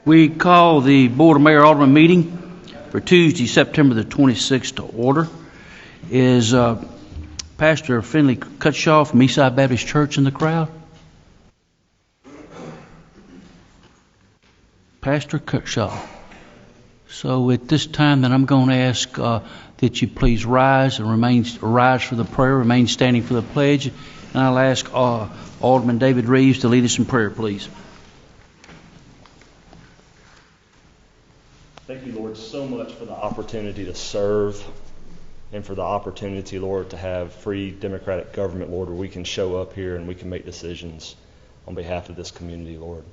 We call the Board of Mayor Alderman meeting for Tuesday, September the 26th to order. Is Pastor Finley Cutshaw from Eastside Baptist Church in the crowd? Pastor Cutshaw. So at this time, then I'm going to ask that you please rise and rise for the prayer, remain standing for the pledge, and I'll ask Alderman David Reeves to lead us in prayer, please. Thank you, Lord, so much for the opportunity to serve and for the opportunity, Lord, to have free democratic government, Lord, where we can show up here and we can make decisions on behalf of this community, Lord.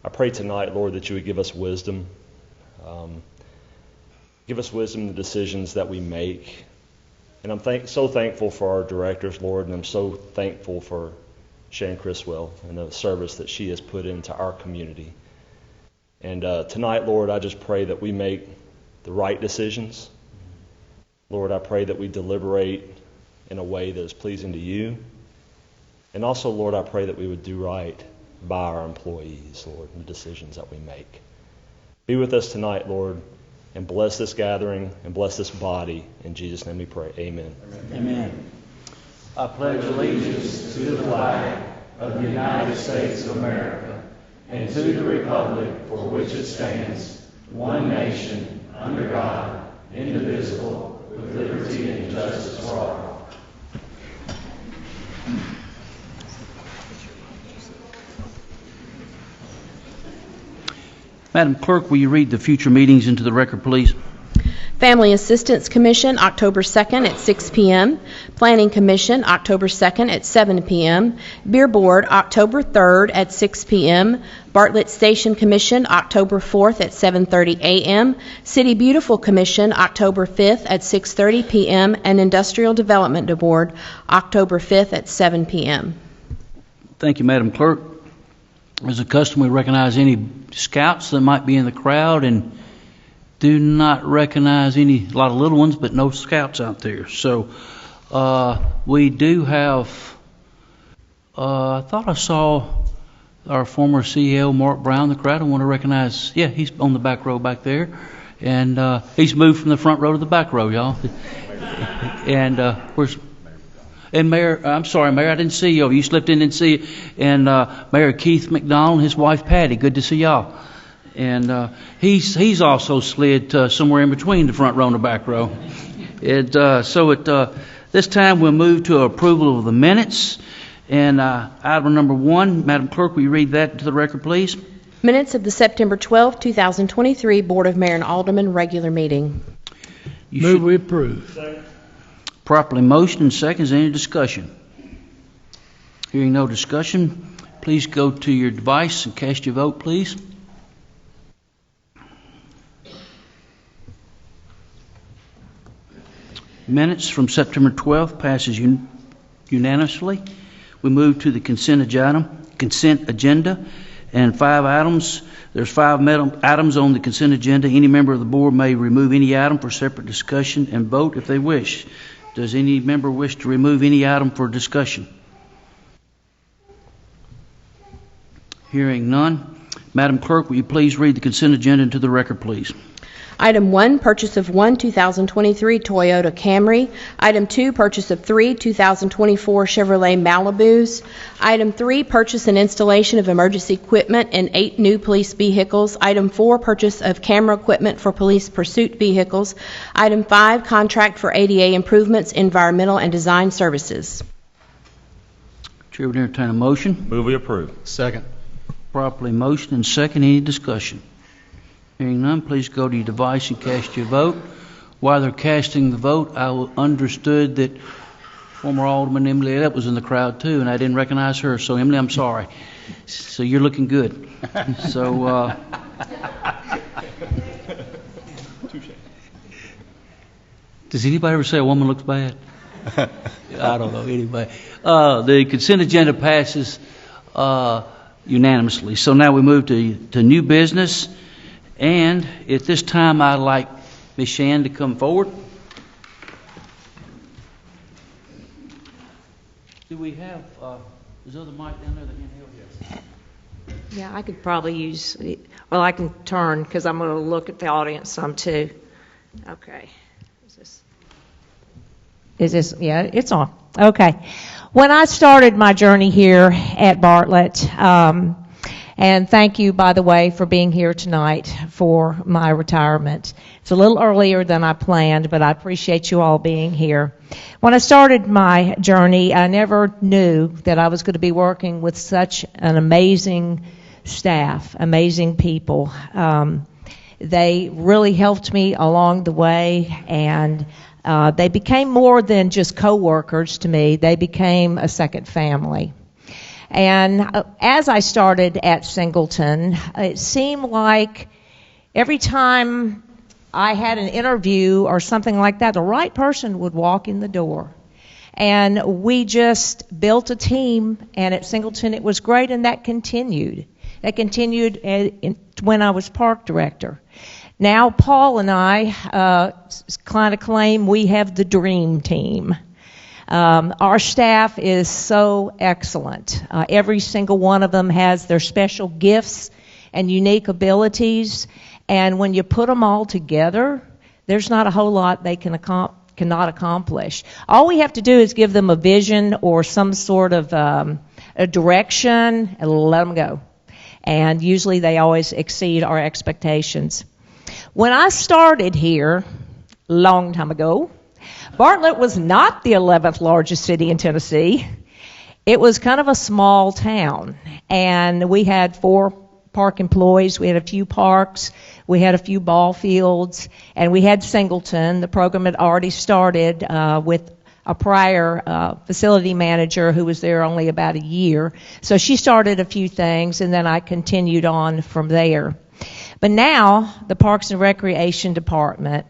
I pray tonight, Lord, that you would give us wisdom. Give us wisdom in the decisions that we make. And I'm so thankful for our directors, Lord, and I'm so thankful for Sharon Criswell and the service that she has put into our community. And tonight, Lord, I just pray that we make the right decisions. Lord, I pray that we deliberate in a way that is pleasing to you. And also, Lord, I pray that we would do right by our employees, Lord, in the decisions that we make. Be with us tonight, Lord, and bless this gathering and bless this body. In Jesus' name we pray. Amen. Amen. I pledge allegiance to the flag of the United States of America and to the republic for which it stands, one nation, under God, indivisible, with liberty and justice for all. Madam Clerk, will you read the future meetings into the record, please? Family Assistance Commission, October 2nd at 6 p.m. Planning Commission, October 2nd at 7 p.m. Beer Board, October 3rd at 6 p.m. Bartlett Station Commission, October 4th at 7:30 a.m. City Beautiful Commission, October 5th at 6:30 p.m. and Industrial Development Board, October 5th at 7 p.m. Thank you, Madam Clerk. As a custom, we recognize any scouts that might be in the crowd and do not recognize a lot of little ones, but no scouts out there. So we do have, I thought I saw our former CEO, Mark Brown, in the crowd. I want to recognize, yeah, he's on the back row back there. And he's moved from the front row to the back row, y'all. And Mayor, I'm sorry, Mayor, I didn't see you. You slipped in and see you. And Mayor Keith McDonald and his wife Patty, good to see y'all. And he's also slid somewhere in between the front row and the back row. So at this time we'll move to approval of the minutes. And item number 1, Madam Clerk, will you read that to the record, please? Minutes of the September 12, 2023 Board of Mayor and Aldermen regular meeting. Move we approve. Second. Properly motion and seconds. Any discussion? Hearing no discussion, please go to your device and cast your vote, please. Minutes from September 12th passes unanimously. We move to the consent agenda and 5 items. There's 5 items on the consent agenda. Any member of the board may remove any item for separate discussion and vote if they wish. Does any member wish to remove any item for discussion? Hearing none. Madam Clerk, will you please read the consent agenda into the record, please? Item 1, purchase of 1 2023 Toyota Camry. Item 2, purchase of 3 2024 Chevrolet Malibus. Item 3, purchase and installation of emergency equipment in 8 new police vehicles. Item 4, purchase of camera equipment for police pursuit vehicles. Item 5, contract for ADA improvements, environmental and design services. Chair would entertain a motion. Move we approve. Second. Properly motion and second. Any discussion? Hearing none, please go to your device and cast your vote. While they're casting the vote, I understood that former Alderman Emily Elliott was in the crowd too, and I didn't recognize her. So, Emily, I'm sorry. So you're looking good. So, does anybody ever say a woman looks bad? I don't know. Anyway, the consent agenda passes unanimously. So now we move to new business. And at this time, I'd like Ms. Shan to come forward. Do we have, is the other mic down there, the handheld? Yes. Yeah, I could probably use, well, I can turn because I'm going to look at the audience some too. Okay. Is this, yeah, it's on. Okay. When I started my journey here at Bartlett, and thank you, by the way, for being here tonight for my retirement. It's a little earlier than I planned, but I appreciate you all being here. When I started my journey, I never knew that I was going to be working with such an amazing staff, amazing people. They really helped me along the way, and they became more than just co-workers to me. They became a second family. And as I started at Singleton, it seemed like every time I had an interview or something like that, the right person would walk in the door. And we just built a team, and at Singleton it was great, and that continued. That continued when I was park director. Now Paul and I kind of claim we have the dream team. Our staff is so excellent. Every single one of them has their special gifts and unique abilities, and when you put them all together, there's not a whole lot they cannot accomplish. All we have to do is give them a vision or some sort of a direction and let them go. And usually they always exceed our expectations. When I started here, a long time ago, Bartlett was not the 11th largest city in Tennessee. It was kind of a small town, and we had 4 park employees. We had a few parks. We had a few ball fields, and we had Singleton. The program had already started with a prior facility manager who was there only about a year. So she started a few things, and then I continued on from there. But now the Parks and Recreation Department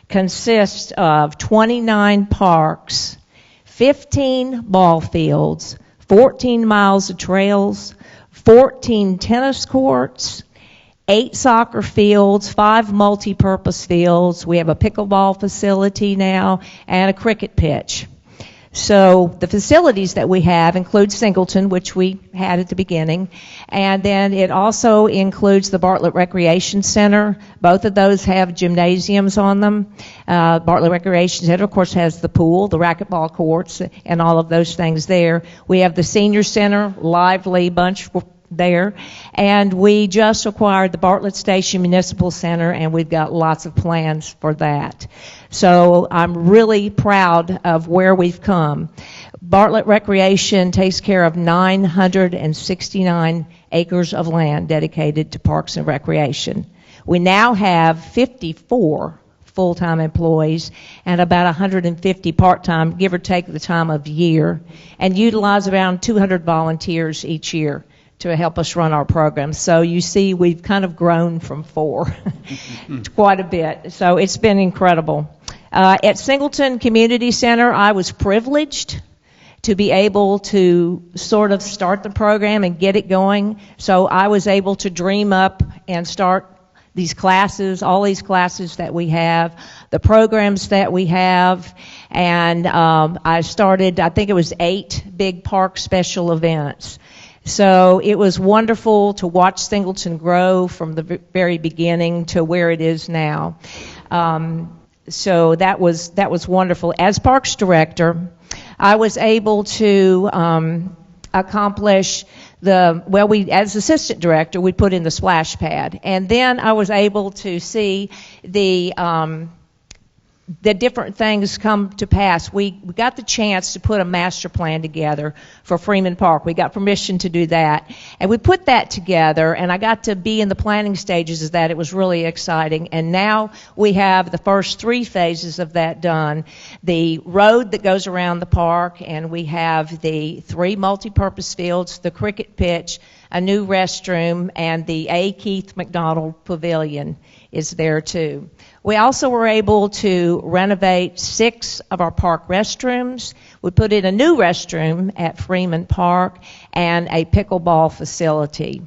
consists of 29 parks, 15 ball fields, 14 miles of trails, 14 tennis courts, 8 soccer fields, 5 multi-purpose fields. We have a pickleball facility now and a cricket pitch. So the facilities that we have include Singleton, which we had at the beginning, and then it also includes the Bartlett Recreation Center. Both of those have gymnasiums on them. Bartlett Recreation Center, of course, has the pool, the racquetball courts, and all of those things there. We have the Senior Center, lively bunch there, and we just acquired the Bartlett Station Municipal Center, and we've got lots of plans for that. So I'm really proud of where we've come. Bartlett Recreation takes care of 969 acres of land dedicated to parks and recreation. We now have 54 full-time employees and about 150 part-time, give or take the time of year, and utilize around 200 volunteers each year to help us run our program. So you see, we've kind of grown from 4 quite a bit. So it's been incredible. At Singleton Community Center, I was privileged to be able to sort of start the program and get it going. So I was able to dream up and start these classes, all these classes that we have, the programs that we have, and I started, I think it was 8 big park special events. So it was wonderful to watch Singleton grow from the very beginning to where it is now. So that was wonderful. As Parks Director, I was able to accomplish as Assistant Director, we put in the splash pad. And then I was able to see the different things come to pass. We got the chance to put a master plan together for Freeman Park. We got permission to do that. And we put that together, and I got to be in the planning stages of that. It was really exciting. And now we have the first 3 phases of that done. The road that goes around the park, and we have the 3 multi-purpose fields, the cricket pitch, a new restroom, and the A. Keith McDonald Pavilion is there too. We also were able to renovate 6 of our park restrooms. We put in a new restroom at Freeman Park and a pickleball facility.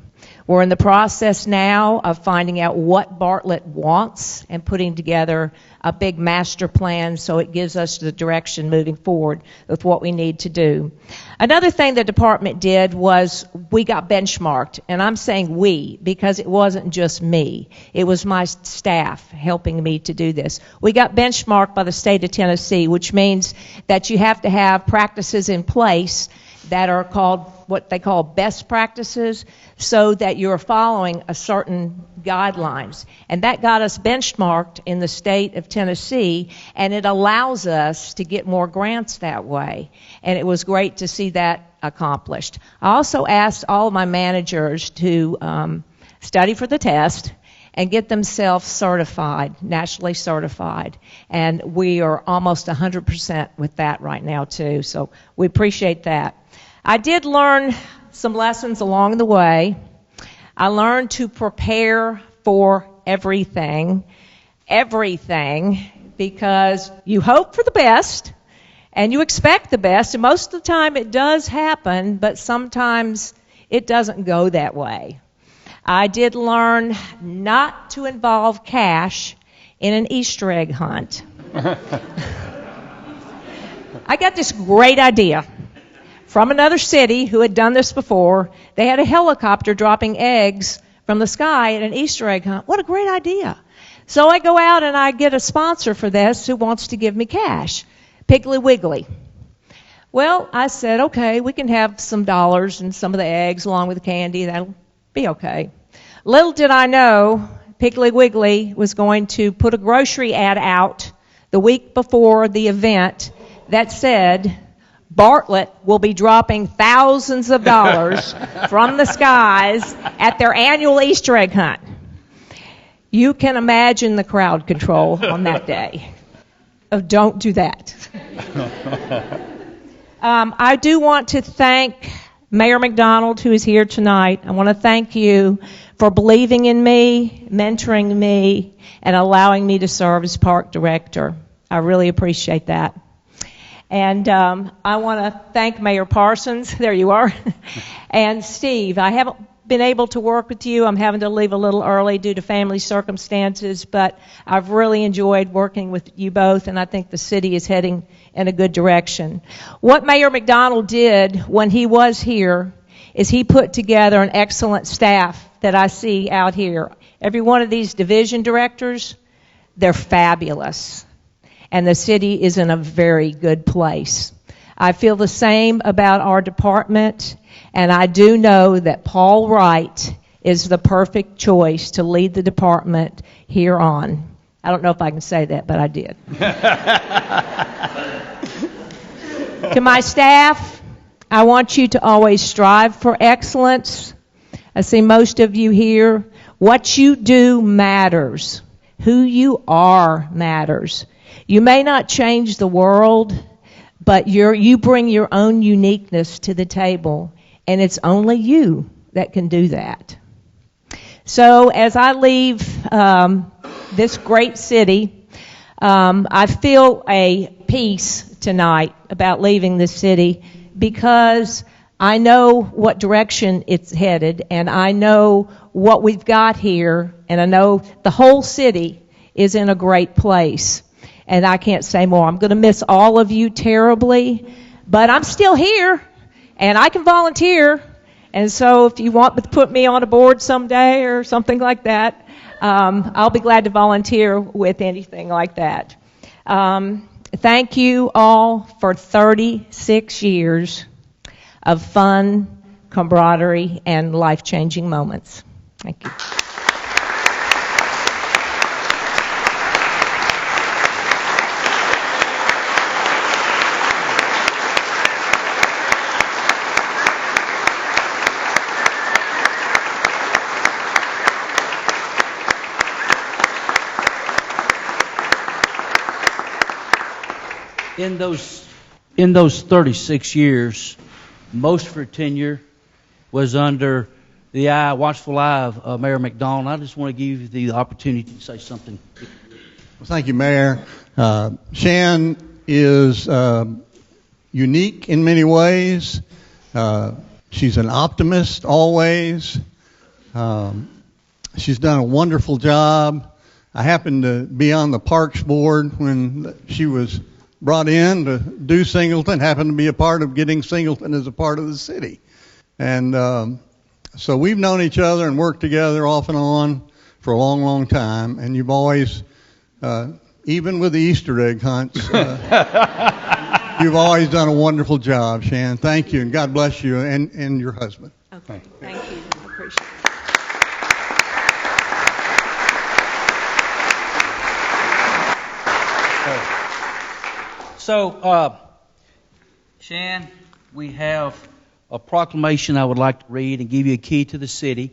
We're in the process now of finding out what Bartlett wants and putting together a big master plan so it gives us the direction moving forward with what we need to do. Another thing the department did was we got benchmarked, and I'm saying we because it wasn't just me. It was my staff helping me to do this. We got benchmarked by the state of Tennessee, which means that you have to have practices in place that are called what they call best practices, so that you're following a certain guidelines. And that got us benchmarked in the state of Tennessee, and it allows us to get more grants that way. And it was great to see that accomplished. I also asked all of my managers to study for the test and get themselves certified, nationally certified. And we are almost 100% with that right now, too. So we appreciate that. I did learn some lessons along the way. I learned to prepare for everything, because you hope for the best and you expect the best, and most of the time it does happen, but sometimes it doesn't go that way. I did learn not to involve cash in an Easter egg hunt. I got this great idea from another city who had done this before. They had a helicopter dropping eggs from the sky at an Easter egg hunt. What a great idea. So I go out and I get a sponsor for this who wants to give me cash, Piggly Wiggly. Well, I said, okay, we can have some dollars and some of the eggs along with the candy. That'll be okay. Little did I know, Piggly Wiggly was going to put a grocery ad out the week before the event that said, Bartlett will be dropping thousands of dollars from the skies at their annual Easter egg hunt. You can imagine the crowd control on that day. Oh, don't do that. I do want to thank Mayor McDonald, who is here tonight. I want to thank you for believing in me, mentoring me, and allowing me to serve as park director. I really appreciate that. And I want to thank Mayor Parsons, there you are, and Steve. I haven't been able to work with you. I'm having to leave a little early due to family circumstances, but I've really enjoyed working with you both, and I think the city is heading in a good direction. What Mayor McDonald did when he was here is he put together an excellent staff that I see out here. Every one of these division directors, they're fabulous. And the city is in a very good place. I feel the same about our department, and I do know that Paul Wright is the perfect choice to lead the department here on. I don't know if I can say that, but I did. To my staff, I want you to always strive for excellence. I see most of you here. What you do matters. Who you are matters. You may not change the world, but you bring your own uniqueness to the table, and it's only you that can do that. So as I leave this great city, I feel a peace tonight about leaving this city, because I know what direction it's headed, and I know what we've got here, and I know the whole city is in a great place. And I can't say more. I'm going to miss all of you terribly, but I'm still here, and I can volunteer. And so if you want to put me on a board someday or something like that, I'll be glad to volunteer with anything like that. Thank you all for 36 years of fun, camaraderie, and life-changing moments. Thank you. In those 36 years, most of her tenure was under the watchful eye of Mayor McDonald. I just want to give you the opportunity to say something. Well, thank you, Mayor. Shan is unique in many ways. She's an optimist always. She's done a wonderful job. I happened to be on the Parks Board when she was brought in to do Singleton, happened to be a part of getting Singleton as a part of the city. And so we've known each other and worked together off and on for a long, long time. And you've always, even with the Easter egg hunts, you've always done a wonderful job, Shan. Thank you, and God bless you and your husband. Okay, thank you. I appreciate it. So, Shan, we have a proclamation I would like to read and give you a key to the city.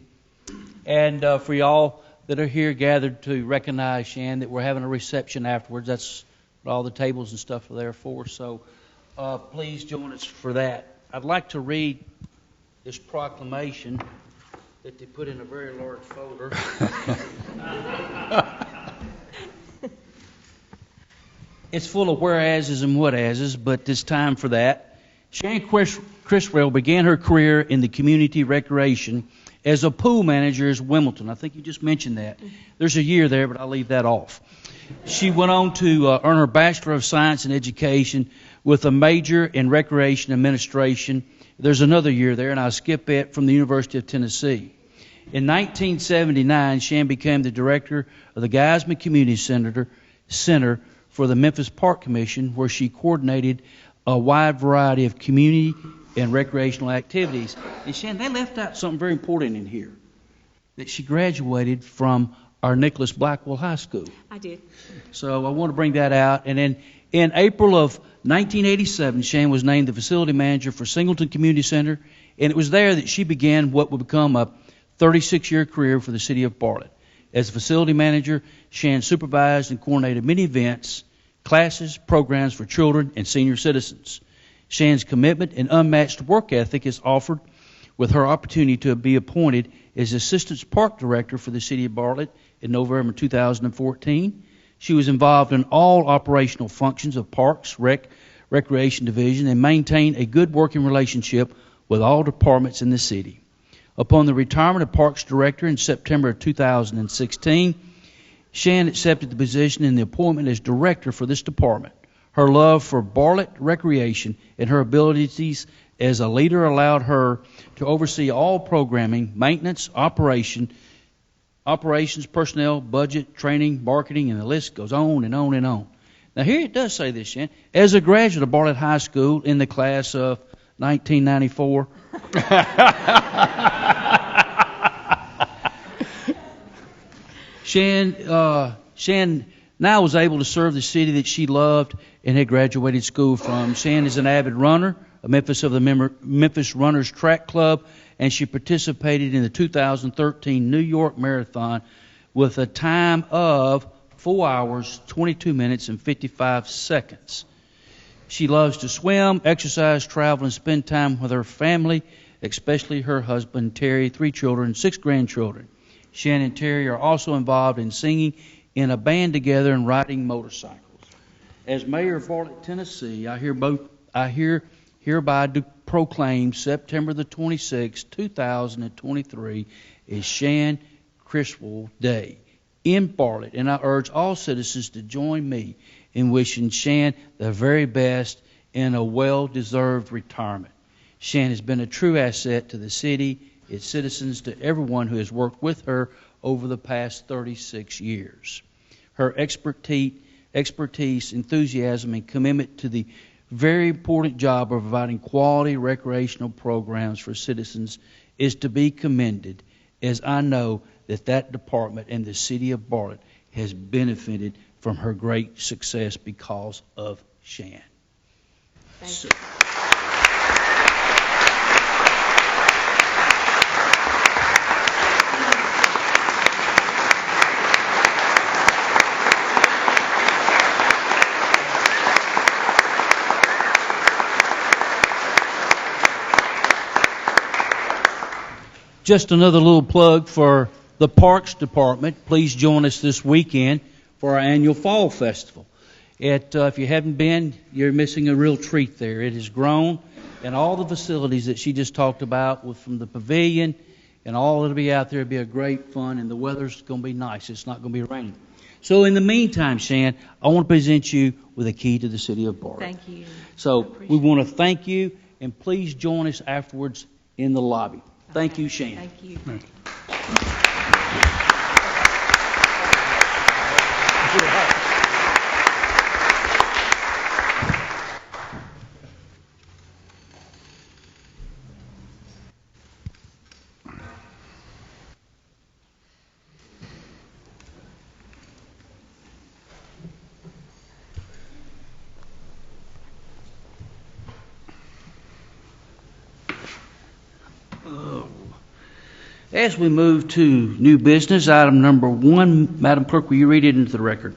And for y'all that are here gathered to recognize Shan, that we're having a reception afterwards. That's what all the tables and stuff are there for. So please join us for that. I'd like to read this proclamation that they put in a very large folder. It's full of whereases and whatases, but it's time for that. Shan Criswell began her career in the community recreation as a pool manager at Wilmington. I think you just mentioned that. There's a year there, but I'll leave that off. She went on to earn her Bachelor of Science in Education with a major in Recreation Administration. There's another year there, and I'll skip it, from the University of Tennessee. In 1979, Shan became the director of the Geisman Community Center for the Memphis Park Commission, where she coordinated a wide variety of community and recreational activities. And Shan, they left out something very important in here, that she graduated from our Nicholas Blackwell High School. I did. So I want to bring that out. And then in April of 1987, Shan was named the facility manager for Singleton Community Center, and it was there that she began what would become a 36-year career for the city of Bartlett. As a facility manager, Shan supervised and coordinated many events, classes, programs for children and senior citizens. Shan's commitment and unmatched work ethic is offered with her opportunity to be appointed as Assistant Park Director for the city of Bartlett in November 2014. She was involved in all operational functions of Parks, Recreation Division, and maintained a good working relationship with all departments in the city. Upon the retirement of Parks Director in September of 2016, Shan accepted the position and the appointment as Director for this department. Her love for Bartlett recreation and her abilities as a leader allowed her to oversee all programming, maintenance, operations, personnel, budget, training, marketing, and the list goes on and on and on. Now here it does say this, Shan. As a graduate of Bartlett High School in the class of 1994, Shan now was able to serve the city that she loved and had graduated school from. Shan is an avid runner, a Memphis of the Memphis Runners Track Club, and she participated in the 2013 New York Marathon with a time of 4 hours, 22 minutes, and 55 seconds. She loves to swim, exercise, travel, and spend time with her family, especially her husband, Terry, 3 children, 6 grandchildren. Shan and Terry are also involved in singing in a band together and riding motorcycles. As mayor of Bartlett, Tennessee, I hereby do proclaim September the 26th, 2023 is Shan Criswell Day in Bartlett, and I urge all citizens to join me in wishing Shan the very best in a well-deserved retirement. Shan has been a true asset to the city, its citizens, to everyone who has worked with her over the past 36 years. Her expertise, enthusiasm, and commitment to the very important job of providing quality recreational programs for citizens is to be commended, as I know that department and the city of Bartlett has benefited from her great success because of Shan. Thank you. Just another little plug for the Parks Department. Please join us this weekend for our annual Fall Festival. If you haven't been, you're missing a real treat there. It has grown, and all the facilities that she just talked about, from the pavilion and all that'll be out there. It'll be a great fun, and the weather's going to be nice. It's not going to be raining. So in the meantime, Shan, I want to present you with a key to the city of Bartlett. Thank you. So we want to thank you, and please join us afterwards in the lobby. Thank you, Shan. Thank you. As we move to new business, item number 1, Madam Clerk, will you read it into the record?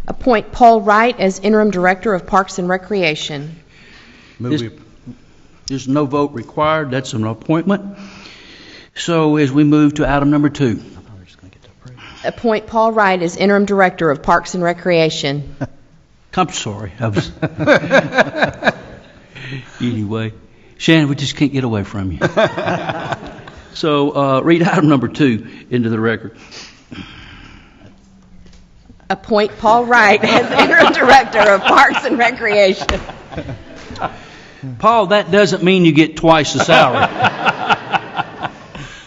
Appoint Paul Wright as interim director of Parks and Recreation. There's no vote required. That's an appointment. So as we move to item number 2. Appoint Paul Wright as interim director of Parks and Recreation. I'm sorry. I was anyway. Shannon, we just can't get away from you. So read item number 2 into the record. Appoint Paul Wright as interim director of Parks and Recreation. Paul, that doesn't mean you get twice the salary.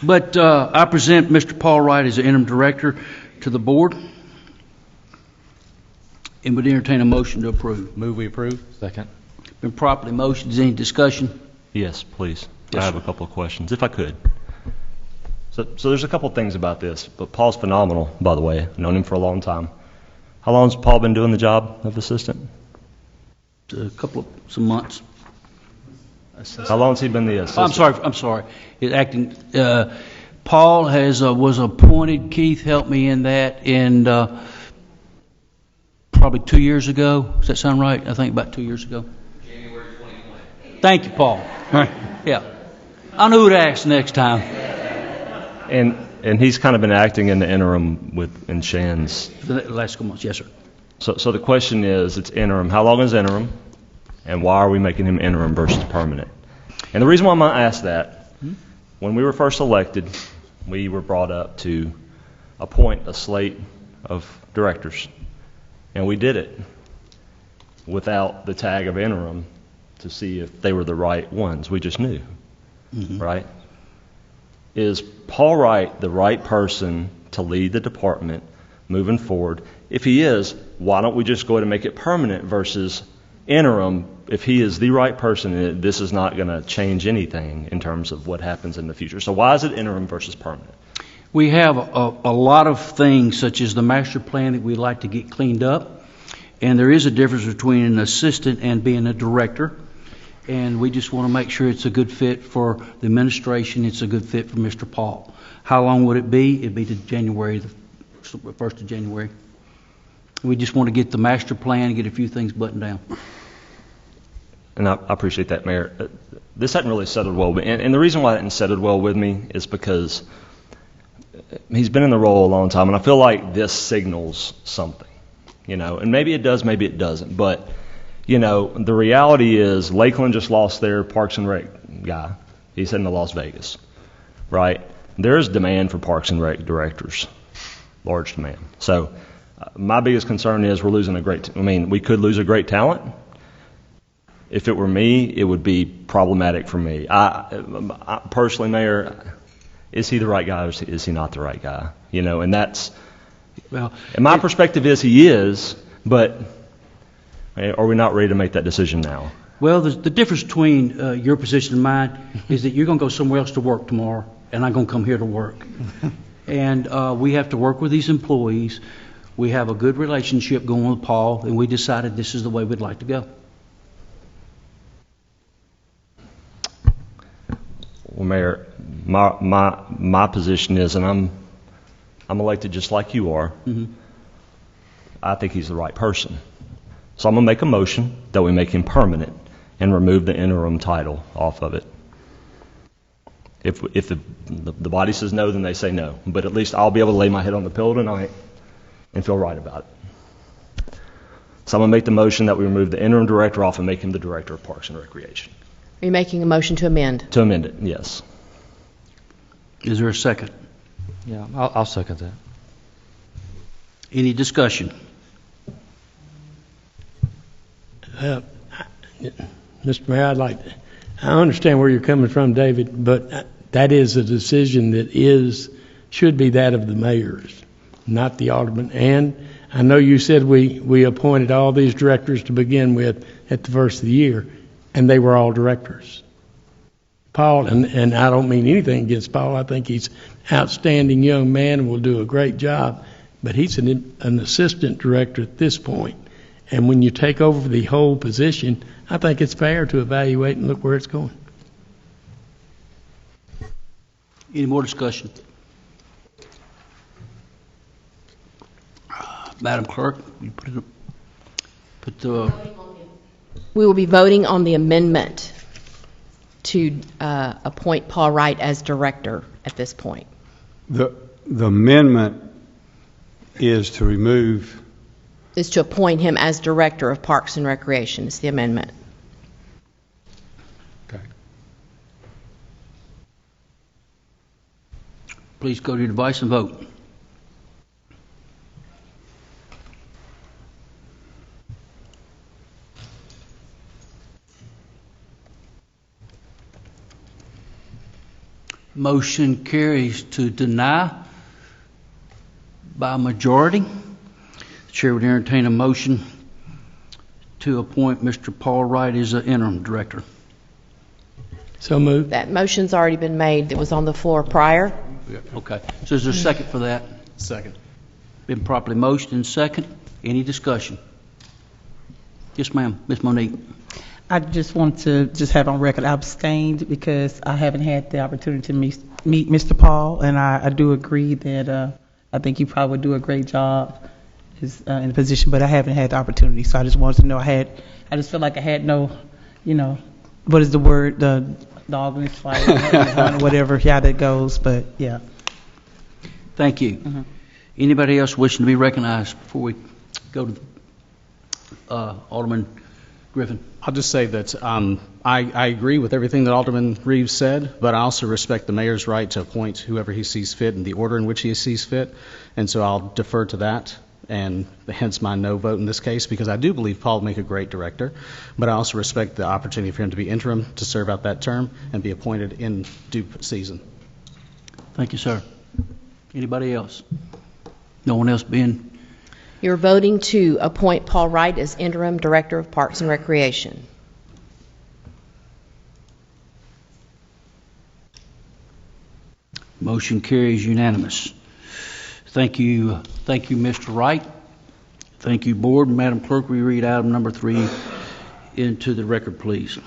But I present Mr. Paul Wright as the interim director to the board and would entertain a motion to approve. Move we approve. Second. Been properly motioned. Is there any discussion? Yes, please. Yes, I have sir. a couple of questions, if I could. So there's a couple of things about this, but Paul's phenomenal, by the way. I've known him for a long time. How long has Paul been doing the job of assistant? Some months. How long has he been the assistant? I'm sorry. Acting. Paul was appointed. Keith helped me in that in probably 2 years ago. Does that sound right? I think about 2 years ago. January 2020. Thank you, Paul. Yeah. I knew who to ask next time. And he's kind of been acting in the interim in Shan's. For the last couple months, yes, sir. So the question is, it's interim. How long is interim? And why are we making him interim versus permanent? And the reason why I'm going to ask that, when we were first elected, we were brought up to appoint a slate of directors. And we did it without the tag of interim to see if they were the right ones. We just knew, right? Is Paul Wright the right person to lead the department moving forward? If he is, why don't we just go ahead and make it permanent versus interim? If he is the right person, this is not going to change anything in terms of what happens in the future. So why is it interim versus permanent? We have a lot of things, such as the master plan, that we'd like to get cleaned up. And there is a difference between an assistant and being a director. And we just want to make sure it's a good fit for the administration. It's a good fit for Mr. Paul. How long would it be? It'd be to January, the 1st of January. We just want to get the master plan and get a few things buttoned down. And I appreciate that, Mayor. This hadn't really settled well. And the reason why it hadn't settled well with me is because he's been in the role a long time, and I feel like this signals something, and maybe it does, maybe it doesn't. But, the reality is Lakeland just lost their Parks and Rec guy. He's heading to Las Vegas, right? There's demand for Parks and Rec directors, large demand. So my biggest concern is we're losing we could lose a great talent. If it were me, it would be problematic for me. I personally, Mayor, is he the right guy or is he not the right guy? And that's, and my perspective is he is, but are we not ready to make that decision now? Well, the difference between your position and mine is that you're going to go somewhere else to work tomorrow, and I'm going to come here to work. And we have to work with these employees. We have a good relationship going with Paul, and we decided this is the way we'd like to go. Well, Mayor, my position is, and I'm elected just like you are. I think he's the right person. So I'm going to make a motion that we make him permanent and remove the interim title off of it. If the body says no, then they say no. But at least I'll be able to lay my head on the pillow tonight and feel right about it. So I'm going to make the motion that we remove the interim director off and make him the director of Parks and Recreation. Are you making a motion to amend? To amend it, yes. Is there a second? Yeah, I'll second that. Any discussion? Mr. Mayor, I understand where you're coming from, David, but that is a decision that should be that of the mayors, not the aldermen. And I know you said we appointed all these directors to begin with at the first of the year, and they were all directors. Paul, and I don't mean anything against Paul, I think he's an outstanding young man and will do a great job, but he's an assistant director at this point. And when you take over the whole position, I think it's fair to evaluate and look where it's going. Any more discussion? Madam Clerk, you put the... We will be voting on the amendment to appoint Paul Wright as director at this point. The amendment is to remove... Is to appoint him as director of Parks and Recreation. It's the amendment. Okay. Please go to your device and vote. Motion carries to deny by majority. The chair would entertain a motion to appoint Mr. Paul Wright as the interim director. So moved. That motion's already been made. That was on the floor prior. Okay. So is there a second for that? Second. Been properly motioned and second. Any discussion? Yes, ma'am. Ms. Monique. I just want to have on record, I abstained because I haven't had the opportunity to meet Mr. Paul, and I do agree that I think he probably would do a great job in the position, but I haven't had the opportunity. So I just wanted to know I just feel like I had no, what is the word, the dog in his fight, whatever, how that goes, but yeah. Thank you. Mm-hmm. Anybody else wishing to be recognized before we go to Alderman Griffin? I'll just say that I agree with everything that Alderman Reeves said, but I also respect the mayor's right to appoint whoever he sees fit in the order in which he sees fit, and so I'll defer to that, and hence my no vote in this case, because I do believe Paul will make a great director, but I also respect the opportunity for him to be interim, to serve out that term, and be appointed in due season. Thank you, sir. Anybody else? No one else being... You're voting to appoint Paul Wright as interim director of Parks and Recreation. Motion carries unanimous. Thank you, Mr. Wright. Thank you, board. Madam Clerk, will you read item number 3 into the record, please?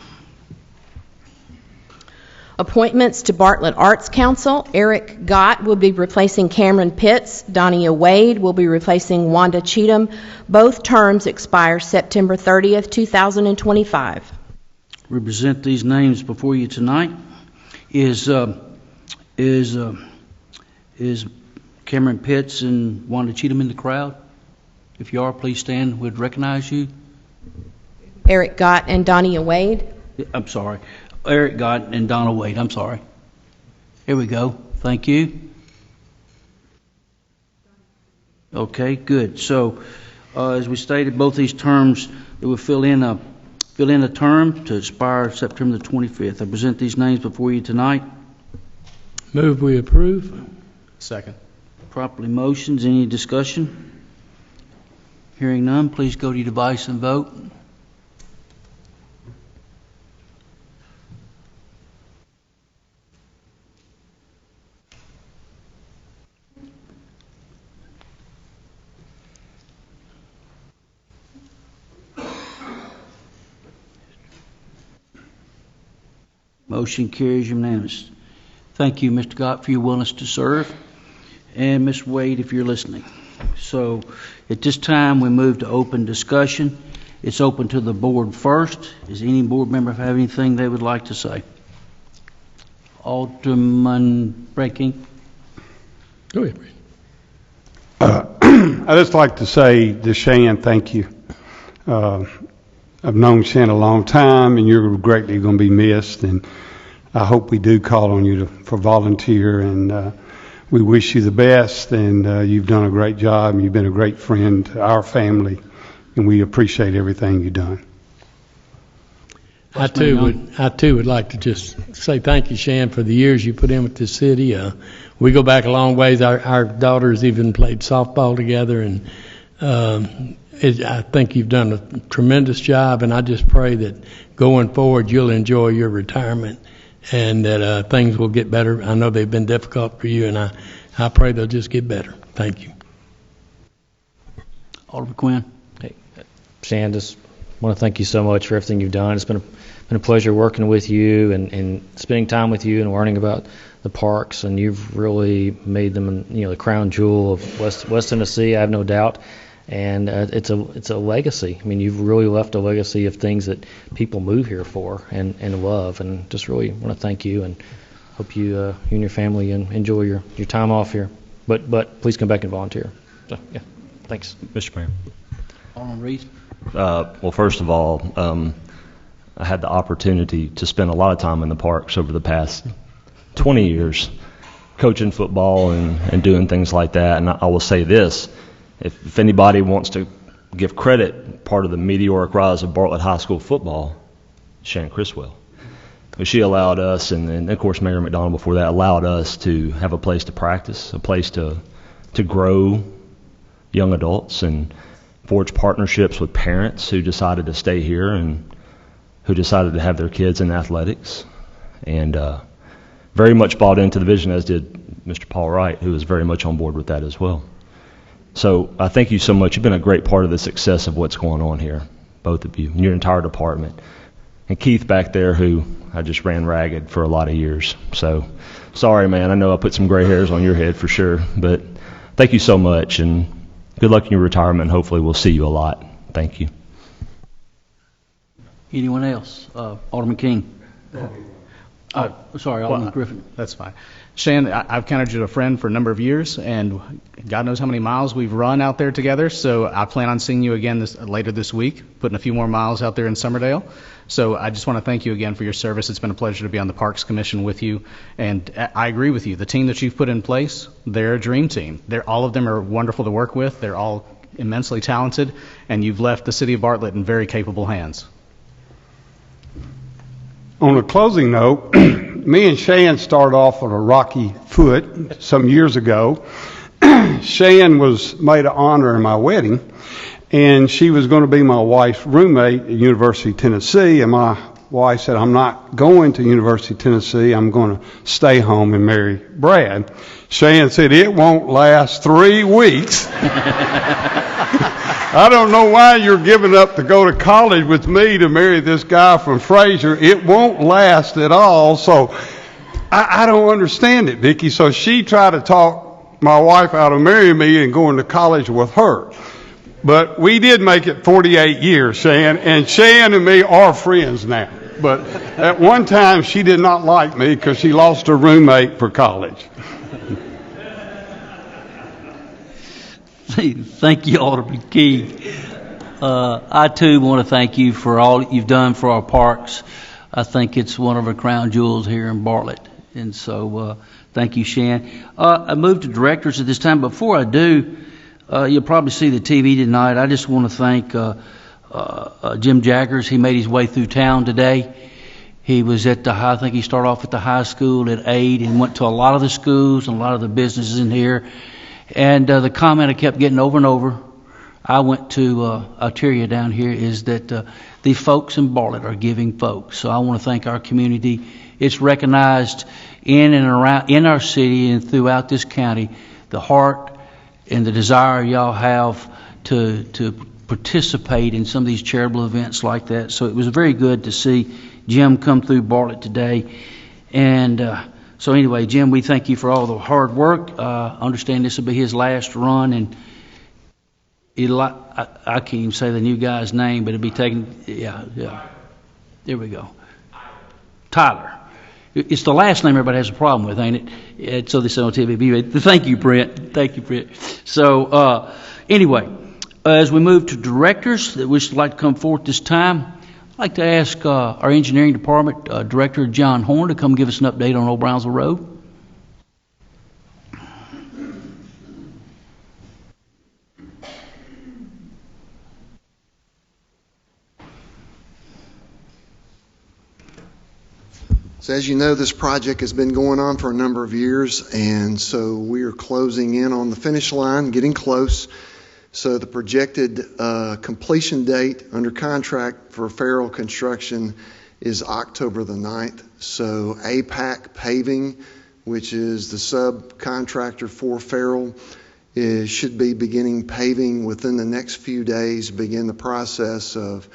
Appointments to Bartlett Arts Council. Eric Gott will be replacing Cameron Pitts. Donia Wade will be replacing Wanda Cheatham. Both terms expire September 30th, 2025. We present these names before you tonight. Is Cameron Pitts and Wanda Cheatham in the crowd? If you are, please stand. We'd recognize you. Eric Gott and Donia Wade. I'm sorry. Eric Gott and Donna Wade. I'm sorry. Here we go. Thank you. Okay, good. So, as we stated, both these terms, it will fill in a term to expire September the 25th. I present these names before you tonight. Move we approve. Second. Properly motions. Any discussion? Hearing none, please go to your device and vote. Motion carries unanimous. Thank you, Mr. Gott, for your willingness to serve, and Ms. Wade, if you're listening. So, at this time, we move to open discussion. It's open to the board first. Does any board member have anything they would like to say? Alderman Breaking. Go ahead, I'd just like to say to Shan, thank you. I've known Shan a long time, and you're greatly going to be missed. And I hope we do call on you for volunteer, and we wish you the best, and you've done a great job, and you've been a great friend to our family, and we appreciate everything you've done. I too would like to just say thank you, Shan, for the years you put in with the city. We go back a long ways. Our daughters even played softball together, and I think you've done a tremendous job, and I just pray that going forward you'll enjoy your retirement and that things will get better. I know they've been difficult for you, and I pray they'll just get better. Thank you. Alderman Quinn. Hey, Shan, just want to thank you so much for everything you've done. It's been a pleasure working with you and spending time with you and learning about the parks, and you've really made them, the crown jewel of West Tennessee, I have no doubt. And it's a legacy. I mean, you've really left a legacy of things that people move here for and love. And just really want to thank you, and hope you and your family enjoy your time off here. But please come back and volunteer. So, yeah, thanks, Mr. Mayor. Alderman Reed. Well, first of all, I had the opportunity to spend a lot of time in the parks over the past 20 years, coaching football and doing things like that. And I will say this. If anybody wants to give credit, part of the meteoric rise of Bartlett High School football, Shan Criswell. She allowed us, and of course Mayor McDonald before that, allowed us to have a place to practice, a place to grow young adults and forge partnerships with parents who decided to stay here and who decided to have their kids in athletics. And very much bought into the vision, as did Mr. Paul Wright, who was very much on board with that as well. So I thank you so much. You've been a great part of the success of what's going on here, both of you, and your entire department. And Keith back there, who I just ran ragged for a lot of years. So sorry, man. I know I put some gray hairs on your head for sure. But thank you so much, and good luck in your retirement. Hopefully we'll see you a lot. Thank you. Anyone else? Alderman King. Sorry, Alderman Griffin. That's fine. Shan, I've counted you a friend for a number of years, and God knows how many miles we've run out there together, so I plan on seeing you again later this week, putting a few more miles out there in Summerdale. So I just want to thank you again for your service. It's been a pleasure to be on the Parks Commission with you, and I agree with you. The team that you've put in place, they're a dream team. All of them are wonderful to work with. They're all immensely talented, and you've left the city of Bartlett in very capable hands. On a closing note, me and Shan started off on a rocky foot some years ago. Shan was made an honor in my wedding, and she was going to be my wife's roommate at University of Tennessee, and my wife said, I'm not going to University of Tennessee, I'm going to stay home and marry Brad. Shan said, it won't last 3 weeks. I don't know why you're giving up to go to college with me to marry this guy from Fraser. It won't last at all. So I don't understand it, Vicki. So she tried to talk my wife out of marrying me and going to college with her. But we did make it 48 years, Shan, and Shan and me are friends now. But at one time she did not like me because she lost her roommate for college. Thank you, Alderman King. I, too, want to thank you for all you've done for our parks. I think it's one of our crown jewels here in Bartlett. And so thank you, Shan. I move to directors at this time. Before I do, you'll probably see the TV tonight. I just want to thank Jim Jaggers. He made his way through town today. He was at I think he started off at the high school at 8 and went to a lot of the schools and a lot of the businesses in here. And the comment I kept getting over and over, I went to Alteria down here, is that the folks in Bartlett are giving folks. So I want to thank our community. It's recognized in and around in our city and throughout this county, the heart and the desire y'all have to participate in some of these charitable events like that. So it was very good to see Jim come through Bartlett today. And so anyway, Jim, we thank you for all the hard work. Understand this will be his last run, and I can't even say the new guy's name, but it'll be taken. Yeah. There we go. Tyler. It's the last name everybody has a problem with, ain't it? So they say on TV. Thank you, Brent. Thank you, Brent. So anyway, as we move to directors that would like to come forth this time, I'd like to ask our engineering department director, John Horn, to come give us an update on Old Brownsville Road. So as you know, this project has been going on for a number of years, and so we are closing in on the finish line, getting close. So the projected completion date under contract for Farrell Construction is October the 9th. So APAC Paving, which is the subcontractor for Farrell, should be beginning paving within the next few days, begin the process of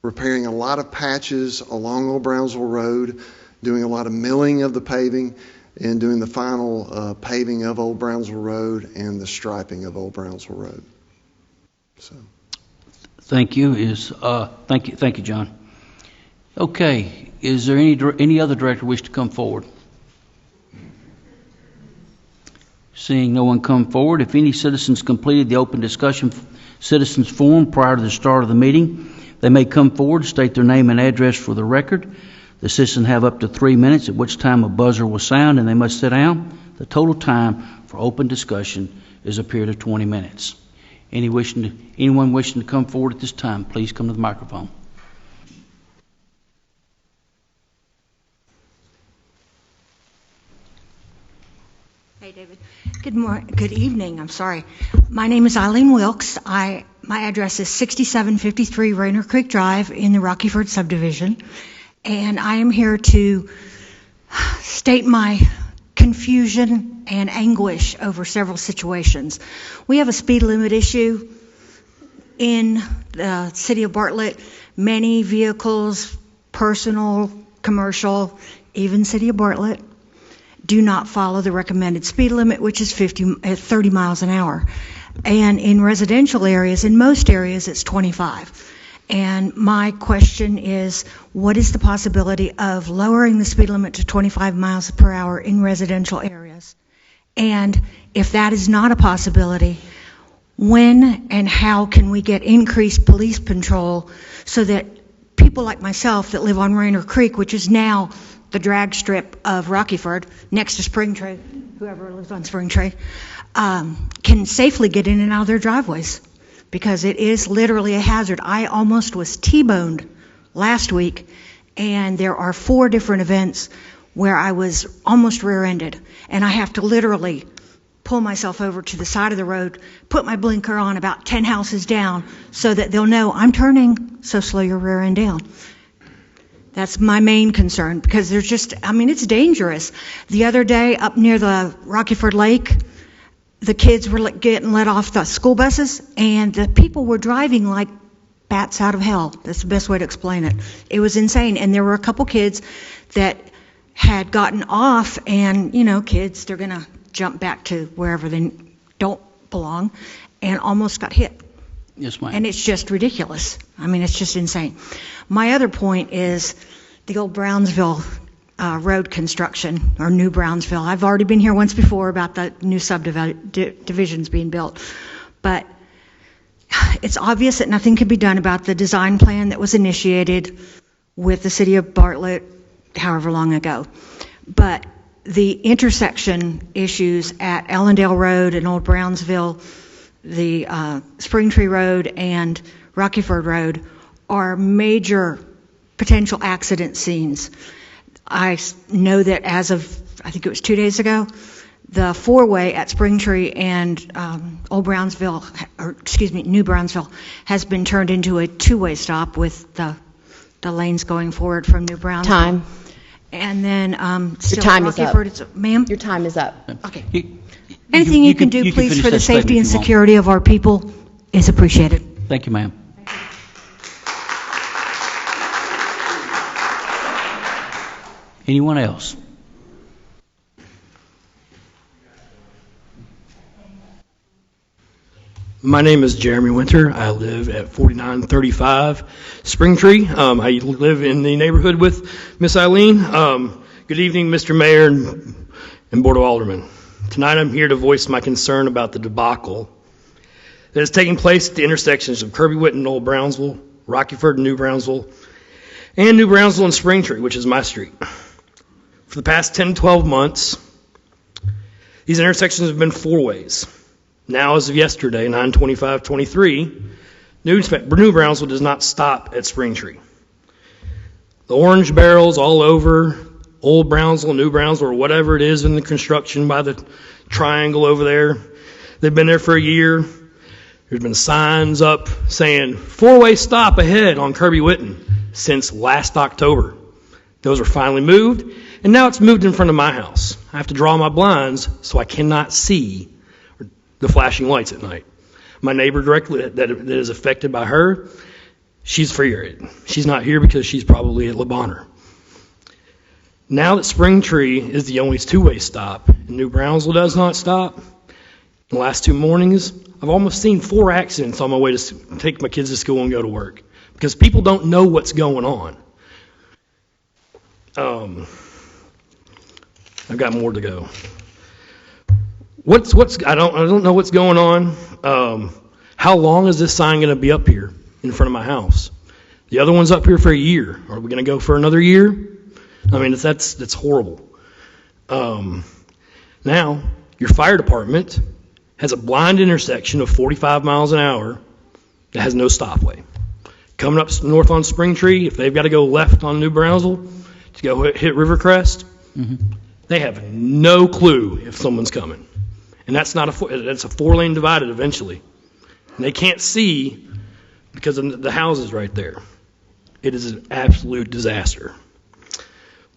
repairing a lot of patches along Old Brownsville Road, doing a lot of milling of the paving, and doing the final paving of Old Brownsville Road and the striping of Old Brownsville Road. So, thank you. Thank you, John. Okay, is there any other director wish to come forward? Seeing no one come forward, if any citizens completed the open discussion citizens forum prior to the start of the meeting, they may come forward, state their name and address for the record. The citizens have up to 3 minutes, at which time a buzzer will sound and they must sit down. The total time for open discussion is a period of 20 minutes. Anyone wishing to come forward at this time, please come to the microphone. Hey, David. Good evening. I'm sorry. My name is Eileen Wilkes. My address is 6753 Rainer Creek Drive in the Rockyford subdivision. And I am here to state my confusion and anguish over several situations. We have a speed limit issue in the city of Bartlett. Many vehicles, personal, commercial, even city of Bartlett, do not follow the recommended speed limit, which is 30 miles an hour. And in residential areas, in most areas, it's 25. And my question is, what is the possibility of lowering the speed limit to 25 miles per hour in residential areas? And if that is not a possibility, when and how can we get increased police patrol so that people like myself that live on Rainer Creek, which is now the drag strip of Rockyford, next to Springtree, whoever lives on Springtree, can safely get in and out of their driveways? Because it is literally a hazard. I almost was T-boned last week, and there are 4 different events where I was almost rear-ended, and I have to literally pull myself over to the side of the road, put my blinker on about 10 houses down so that they'll know I'm turning, so slow your rear end down. That's my main concern, because there's just, it's dangerous. The other day up near the Rockyford Lake, the kids were getting let off the school buses, and the people were driving like bats out of hell. That's the best way to explain it. It was insane. And there were a couple kids that had gotten off, and, kids, they're going to jump back to wherever they don't belong, and almost got hit. Yes, ma'am. And it's just ridiculous. It's just insane. My other point is the old Brownsville road construction, or New Brownsville. I've already been here once before about the new subdivisions being built. But it's obvious that nothing could be done about the design plan that was initiated with the city of Bartlett however long ago. But the intersection issues at Ellendale Road and Old Brownsville, the Springtree Road and Rockyford Road are major potential accident scenes. I know that as of, I think it was 2 days ago, the 4-way at Springtree and New Brownsville has been turned into a 2-way stop with the lanes going forward from New Brownsville. Time. And then Your time is up. Ma'am? Your time is up. Okay. Anything you can do, please, for the safety and security of our people is appreciated. Thank you, ma'am. Anyone else? My name is Jeremy Winter. I live at 4935 Springtree. I live in the neighborhood with Miss Eileen. Good evening, Mr. Mayor and Board of Aldermen. Tonight I'm here to voice my concern about the debacle that is taking place at the intersections of Kirby Whitten and Old Brownsville, Rockyford and New Brownsville, and New Brownsville and Springtree, which is my street. For the past 10 to 12 months, these intersections have been four ways. Now, as of yesterday, 9/25/23, New Brownsville does not stop at Springtree. The orange barrels all over Old Brownsville, New Brownsville, or whatever it is in the construction by the triangle over there, they've been there for a year. There's been signs up saying four-way stop ahead on Kirby Whitten since last October. Those were finally moved, and now it's moved in front of my house. I have to draw my blinds so I cannot see the flashing lights at night. My neighbor directly that is affected by her, she's furious. She's not here because she's probably at Le Bonheur. Now that Springtree is the only two-way stop, and New Brownsville does not stop, in the last 2 mornings, I've almost seen 4 accidents on my way to take my kids to school and go to work because people don't know what's going on. I've got more to go. I don't know what's going on. How long is this sign going to be up here in front of my house? The other one's up here for a year. Are we going to go for another year? I mean, that's horrible. Now, your fire department has a blind intersection of 45 miles an hour that has no stopway. Coming up north on Springtree, if they've got to go left on New Brownsville to go hit Rivercrest, they have no clue if someone's coming. And that's a 4-lane divided eventually. And they can't see because of the houses right there. It is an absolute disaster.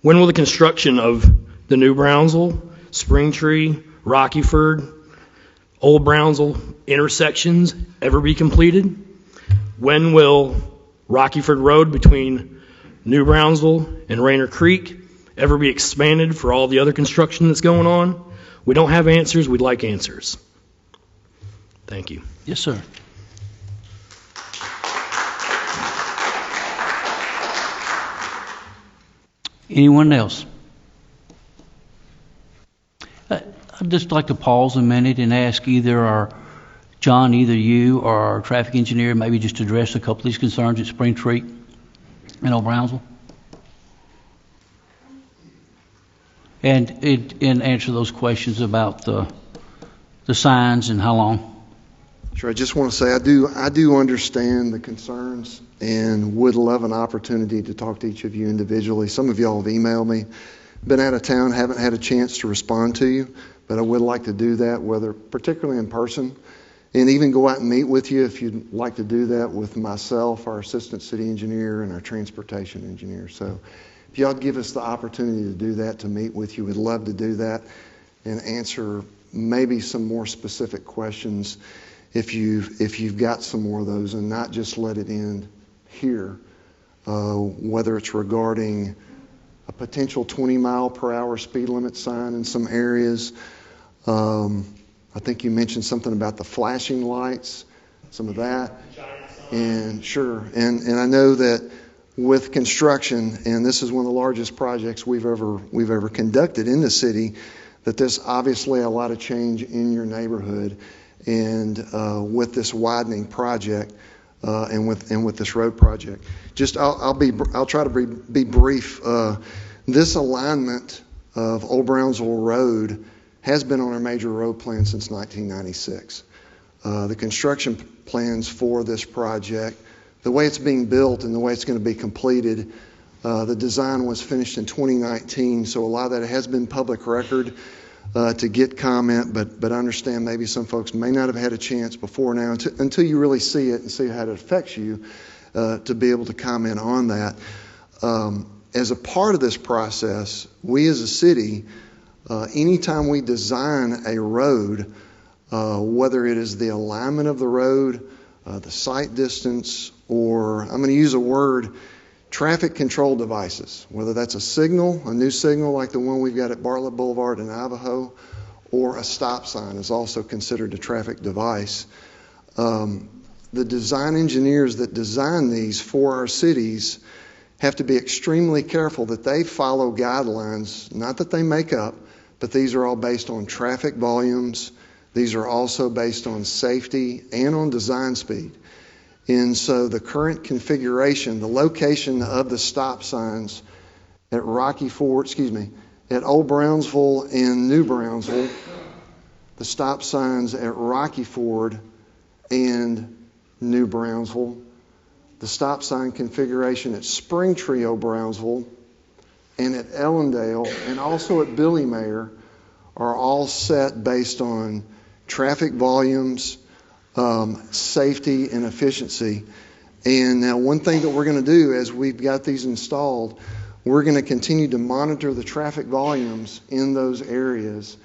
When will the construction of the New Brownsville, Springtree, Rockyford, Old Brownsville intersections ever be completed? When will Rockyford Road between New Brownsville and Rainer Creek ever be expanded for all the other construction that's going on? We don't have answers. We'd like answers. Thank you. Yes, sir. Anyone else? I'd just like to pause a minute and ask either either you or our traffic engineer, maybe just address a couple of these concerns at Springtree and Old Brownsville. And answer those questions about the signs and how long. Sure. I just want to say I do understand the concerns and would love an opportunity to talk to each of you individually. Some of y'all have emailed me. Been out of town, haven't had a chance to respond to you, but I would like to do that, whether particularly in person, and even go out and meet with you if you'd like to do that with myself, our assistant city engineer, and our transportation engineer. So if y'all give us the opportunity to do that, to meet with you, we'd love to do that and answer maybe some more specific questions if you've got some more of those, and not just let it end here, whether it's regarding a potential 20-mile-per-hour speed limit sign in some areas. I think you mentioned something about the flashing lights, some of that. And sure, and I know that with construction, and this is one of the largest projects we've ever conducted in the city, that there's obviously a lot of change in your neighborhood, and with this widening project, and with this road project. Just I'll try to be brief. This alignment of Old Brownsville Road has been on our major road plan since 1996. The construction plans for this project, the way it's being built and the way it's going to be completed, the design was finished in 2019, so a lot of that has been public record to get comment, but I understand maybe some folks may not have had a chance before now until you really see it and see how it affects you to be able to comment on that. As a part of this process, we as a city, anytime we design a road, whether it is the alignment of the road, the sight distance, or I'm going to use a word, traffic control devices, whether that's a new signal like the one we've got at Bartlett Boulevard in Navajo, or a stop sign is also considered a traffic device. The design engineers that design these for our cities have to be extremely careful that they follow guidelines, not that they make up, but these are all based on traffic volumes. These are also based on safety and on design speed. And so the current configuration, the location of the stop signs at at Old Brownsville and New Brownsville, the stop signs at Rocky Ford and New Brownsville, the stop sign configuration at Springtree, Old Brownsville, and at Ellendale, and also at Billy Mayer, are all set based on traffic volumes, safety, and efficiency. And now one thing that we're going to do as we've got these installed, we're going to continue to monitor the traffic volumes in those areas.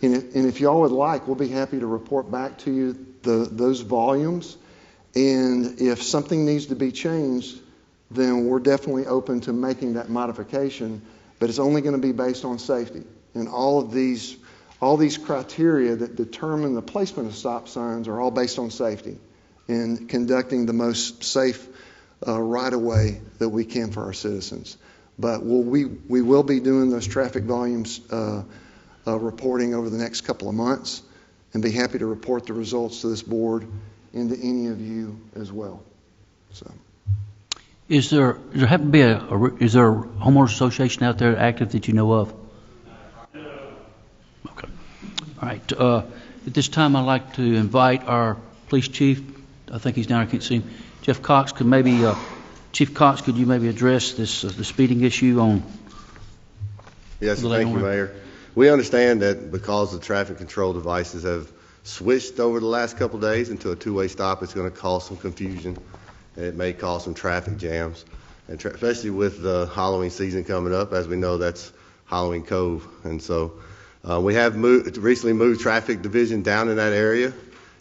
And if y'all would like, we'll be happy to report back to you those volumes. And if something needs to be changed, then we're definitely open to making that modification. But it's only going to be based on safety. And all these criteria that determine the placement of stop signs are all based on safety and conducting the most safe right-of-way that we can for our citizens. But we will be doing those traffic volumes reporting over the next couple of months, and be happy to report the results to this board and to any of you as well. So, is there happen to be is there a homeowners association out there active that you know of? Okay. All right. At this time, I'd like to invite our police chief. I think he's down. I can't see him. Jeff Cox, Chief Cox, could you maybe address this the speeding issue on? Yes, thank you, Mayor. We understand that because the traffic control devices have switched over the last couple of days into a two-way stop, it's going to cause some confusion, and it may cause some traffic jams, and especially with the Halloween season coming up. As we know, that's Halloween Cove, and so we have recently moved traffic division down in that area.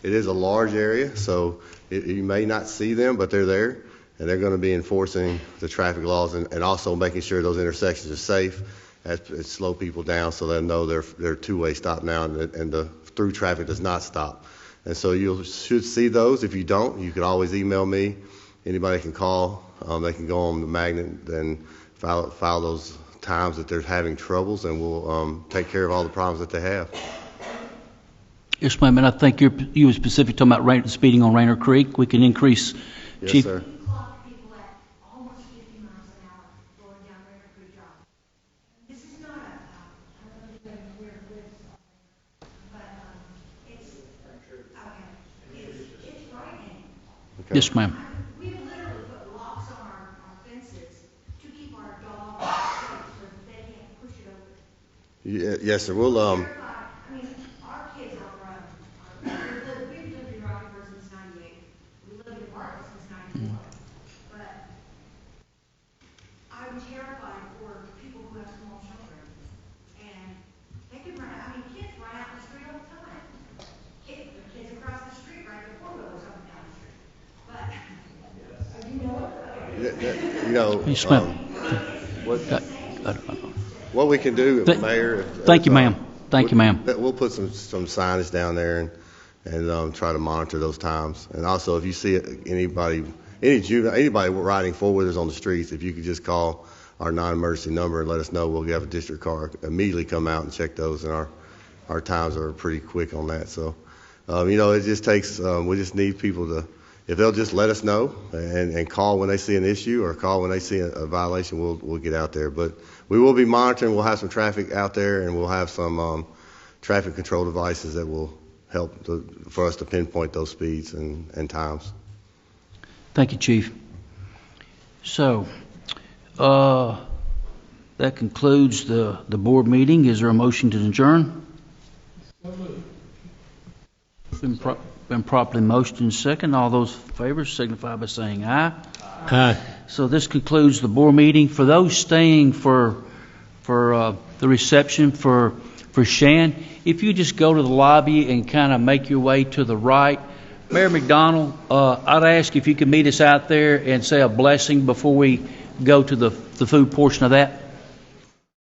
It is a large area, so you may not see them, but they're there, and they're going to be enforcing the traffic laws and also making sure those intersections are safe. It slow people down so they know they're two-way stop now, and the through traffic does not stop. And so you should see those. If you don't, you can always email me. Anybody can call. They can go on the magnet and file those times that they're having troubles, and we'll take care of all the problems that they have. Yes, ma'am. And I think you were specific talking about speeding on Rainer Creek. We can increase. Yes, Chief. Sir. Yes, ma'am. We literally put locks on our fences to keep our dogs safe so that they can't push it over. Yes, sir. We'll I mean, our kids are grown. We've lived in Rockford since '98. We lived in Bartlett since '94. But I'm terrified for people who have small children, and they could run out. I mean, kids run out in the street all the time. Kids across the street ride their four-wheelers up and down the street. But what we can do, Mayor. Thank you, ma'am. Thank you, ma'am. We'll put some signage down there and try to monitor those times. And also, if you see anybody riding four-wheelers on the streets, if you could just call our non-emergency number and let us know, we'll have a district car immediately come out and check those. And our times are pretty quick on that. So, it just takes. We just need people to. If they'll just let us know and call when they see an issue or call when they see a violation, we'll get out there. But we will be monitoring. We'll have some traffic out there, and we'll have some traffic control devices that will help for us to pinpoint those speeds and times. Thank you, Chief. So that concludes the board meeting. Is there a motion to adjourn? Been properly motioned and second. All those in favor signify by saying aye. Aye. So this concludes the board meeting. For those staying for the reception for Shan, if you just go to the lobby and kind of make your way to the right, Mayor McDonald, I'd ask if you could meet us out there and say a blessing before we go to the food portion of that.